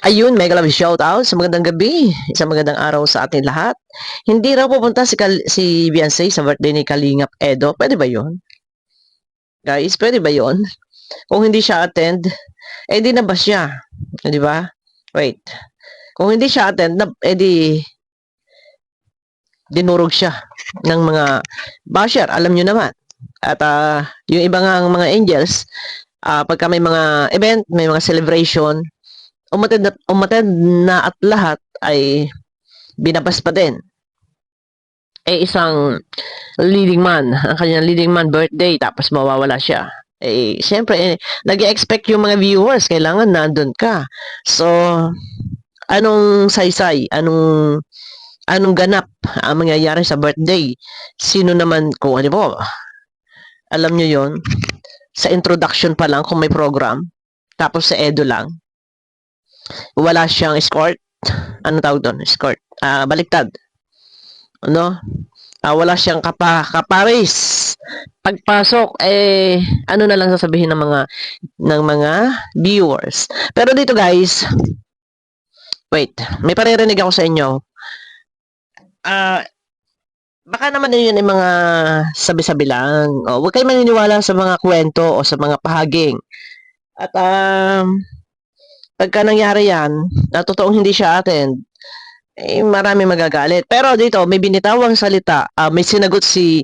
Ayun, mega love shoutout sa magandang gabi, isang magandang araw sa ating lahat. Hindi raw pupunta si Beyonce sa birthday ni Kalingap Edo, pwede ba 'yun? Guys, pwede ba 'yun? Kung hindi siya attend, eh, di na ba siya, 'di ba? Wait, kung hindi siya attend di dinurog siya ng mga basher, alam niyo naman. At, yung iba ngang mga angels, pagka may mga event, may mga celebration, umattend na at lahat ay binabas pa din. Eh, isang leading man, ang kanyang leading man birthday, tapos mawawala siya. Eh, siyempre, nag-expect yung mga viewers, kailangan nandun ka. So, anong saysay, anong ganap ang mangyayari sa birthday? Sino naman, kung ano po, alam nyo yon sa introduction pa lang kung may program, tapos sa Edo lang, wala siyang escort, ano tawag doon? Escort, baliktad. Ano? Wala siyang kapares. Pagpasok, ano na lang sasabihin ng mga viewers. Pero dito guys, wait, may paririnig ako sa inyo. Baka naman yun ay mga sabi-sabi lang. Huwag kayo maniniwala sa mga kwento o sa mga pahaging. At pagka nangyari yan, na totoong hindi siya attend, marami magagalit. Pero dito, may binitawang salita. May sinagot si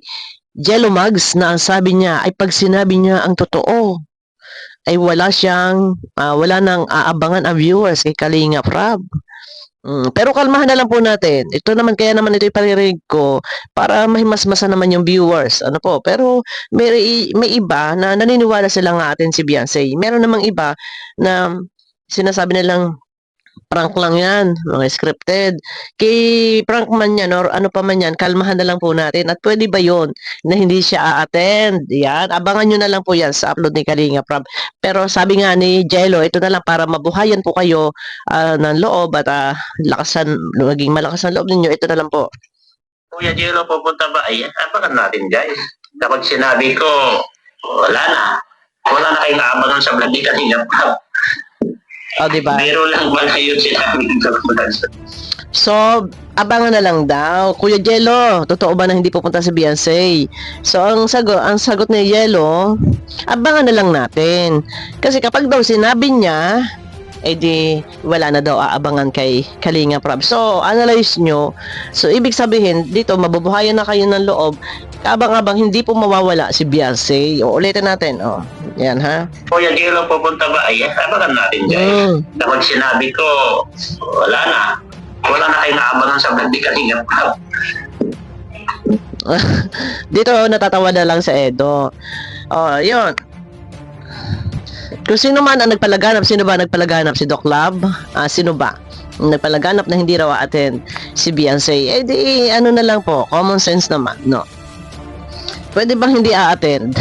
Jello Mags na ang sabi niya ay pag sinabi niya ang totoo, ay wala nang aabangan ang viewers kay Kalinga Prab. Pero kalmahan na lang po natin. Ito naman, kaya naman ito iparirinig ko para mahimasmasa naman yung viewers. Ano po? Pero may iba na naniniwala sila nga atin si Beyonce. Meron namang iba na sinasabi nilang prank lang yan, mga scripted. Kay prank man yan or ano pa man yan, kalmahan na lang po natin. At pwede ba yon na hindi siya a-attend? Yan, abangan nyo na lang po yan sa upload ni Kalinga Prab. Pero sabi nga ni Jello, ito na lang para mabuhayan po kayo ng loob at maging malakas ang loob ninyo. Ito na lang po. Kuya Jello, pupunta ba? Ay, abangan natin guys. Kapag sinabi ko, wala na. Wala na kayong naabangan sa vlog ni Kalinga Prab. Diba? Meron lang ba kayo sinabi sa vlog? So, abangan na lang daw. Kuya Jello, totoo ba na hindi pupunta si Beyonce? So, ang sagot ni Jello, abangan na lang natin. Kasi kapag daw sinabi niya, di wala na daw aabangan kay Kalinga Prab. So, analyze nyo. So, ibig sabihin, dito, mabubuhayan na kayo ng loob. Kabang-abang, hindi po mawawala si Beyonce. Ulitin natin, Yan, ha? Kuya Jello, pupunta ba? Ay, abangan natin guys. Kapag sinabi ko, wala na. Wala na kayong naabangan sa vlog ni Kalinga Prab. Dito, natatawa na lang sa Edo. Yun. Kung sino man ang nagpalaganap, sino ba nagpalaganap? Si Doc Lab? Sino ba? Nagpalaganap na hindi raw attend si Beyonce. Di, ano na lang po, common sense naman, no? Pwede bang hindi a-attend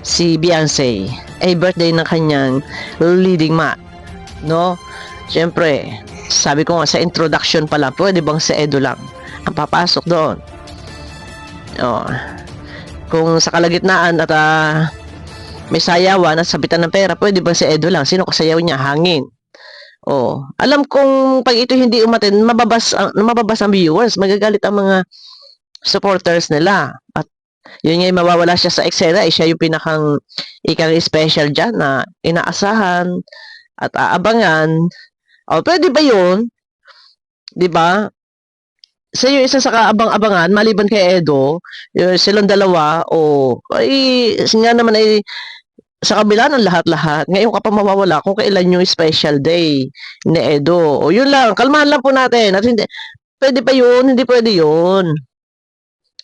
si Beyonce? Birthday ng kanyang leading man, no? Siyempre, sabi ko nga sa introduction pa lang, pwede bang sa Edo lang ang papasok doon? Kung sa kalagitnaan at may sayawan at sabitan ng pera, pwede bang si Edo lang? Sino kasayaw niya? Hangin. Alam kong pag ito hindi umaten, mababas ang viewers, magagalit ang mga supporters nila. At yun nga, mawawala siya sa eksena, siya yung pinakang ikang special dyan na inaasahan at aabangan. Pwede ba yun? Diba? Sa yung isa sa kaabang-abangan, maliban kay Edo, silang dalawa, nga naman sa kabila ng lahat-lahat, ngayon ka pa mawawala kung kailan yung special day ni Edo. Yun lang, kalmahan lang po natin. At hindi, pwede pa yun, hindi pwede yun.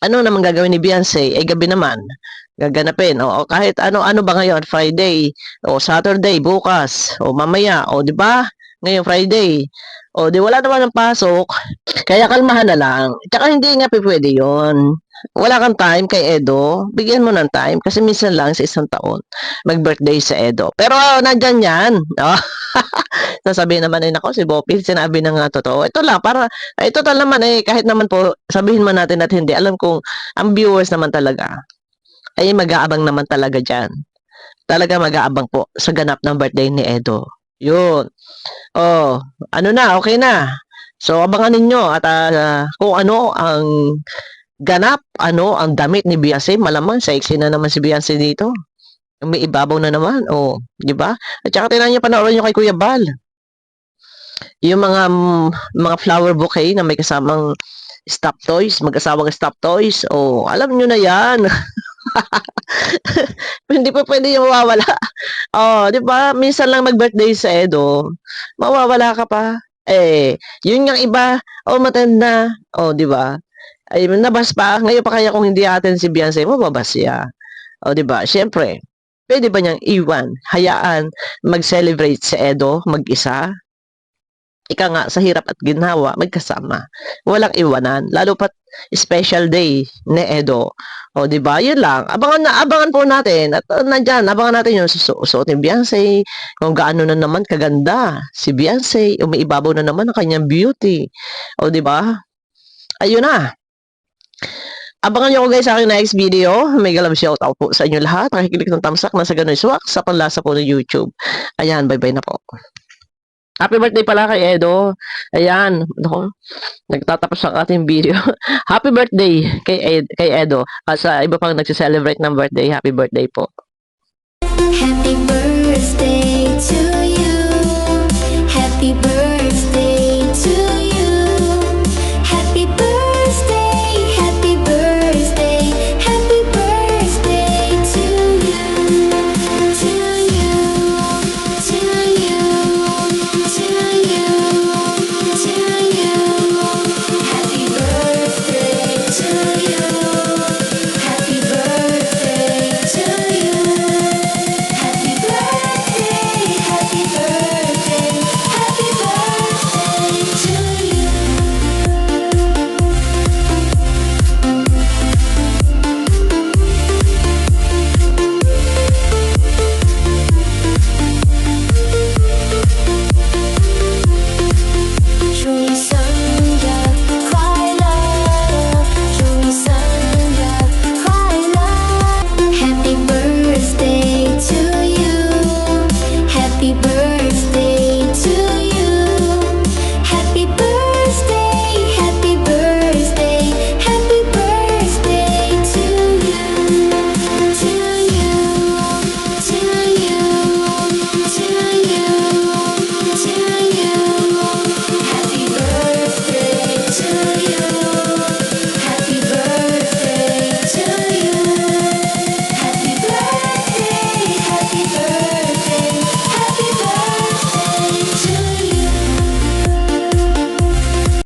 Ano naman gagawin ni Beyonce? Gabi naman, gaganapin. Kahit ano ba ngayon, Friday, Saturday, bukas, mamaya, di ba? Ngayon Friday. Di wala naman ng pasok. Kaya kalmahan na lang. Tsaka hindi nga pwede yun. Wala kang time kay Edo, bigyan mo ng time kasi minsan lang sa isang taon mag-birthday sa Edo. Pero nandyan yan. Sasabihin naman nako si Bopil, sinabi na nga totoo. Ito lang, total naman kahit naman po, sabihin man natin at hindi, alam kong ang viewers naman talaga ay mag-aabang naman talaga dyan. Talaga mag-aabang po sa ganap ng birthday ni Edo. Yun. Oh, ano na, okay na. So, abangan ninyo at kung ano ang ganap, ano ang damit ni Beyonce. Malamang sexy na naman si Beyonce dito. May ibabaw na naman. Oh, di ba? At saka tingnan niyo, panoorin niyo kay Kuya Bal. Yung mga flower bouquet na may kasamang stop toys, mag-asawang stop toys. Oh, alam niyo na 'yan. Hindi pa pwede yung mawawala. Oh, 'di ba? Minsan lang mag-birthday sa Edo, mawawala ka pa. Eh, yun ngang iba, oh, matanda. Oh, 'di ba? Ay, nabas pa. Ngayon pa kaya kung hindi atin si Beyonce, mababas siya. Oh, 'di ba? Siyempre, pwede ba niyang iwan, hayaan mag-celebrate sa Edo mag-isa? Ika nga, sa hirap at ginhawa, magkasama. Walang iwanan. Lalo pat special day ni Edo. O, di ba? Yun lang. Abangan po natin. At nandyan, abangan natin yung susuot ni Beyonce. Kung gaano na naman kaganda si Beyonce. Umiibabaw na naman ang kanyang beauty. O, di ba? Ayun na. Abangan nyo ako guys sa aking next video. May galab shoutout po sa inyo lahat. Nakikilik ng tamsak na sa ganun swak sa panlasa po ng YouTube. Ayan, bye-bye na po. Happy birthday pala kay Edo. Ayan, ako, nagtatapos ang ating video. Happy birthday kay Edo. At sa iba pang nagse-celebrate ng birthday, happy birthday po. Happy birthday to you.